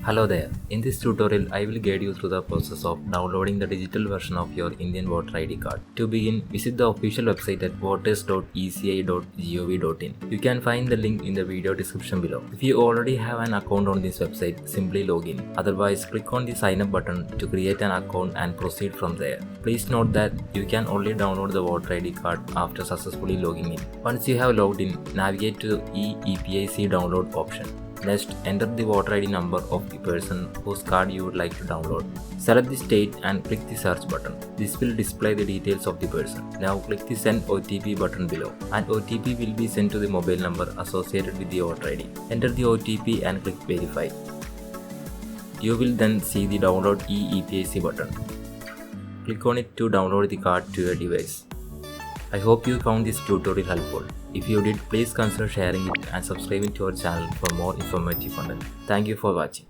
Hello there. In this tutorial, I will guide you through the process of downloading the digital version of your Indian voter ID card. To begin, visit the official website at voters.eci.gov.in. You can find the link in the video description below. If you already have an account on this website, simply log in. Otherwise, click on the sign up button to create an account and proceed from there. Please note that you can only download the voter ID card after successfully logging in. Once you have logged in, navigate to the ePIC download option. Next, enter the voter ID number of the person whose card you would like to download. Select the state and click the search button. This will display the details of the person. Now click the send OTP button below. An OTP will be sent to the mobile number associated with the voter ID. Enter the OTP and click verify. You will then see the download ePIC button. Click on it to download the card to your device. I hope you found this tutorial helpful. If you did, please consider sharing it and subscribing to our channel for more informative content. Thank you for watching.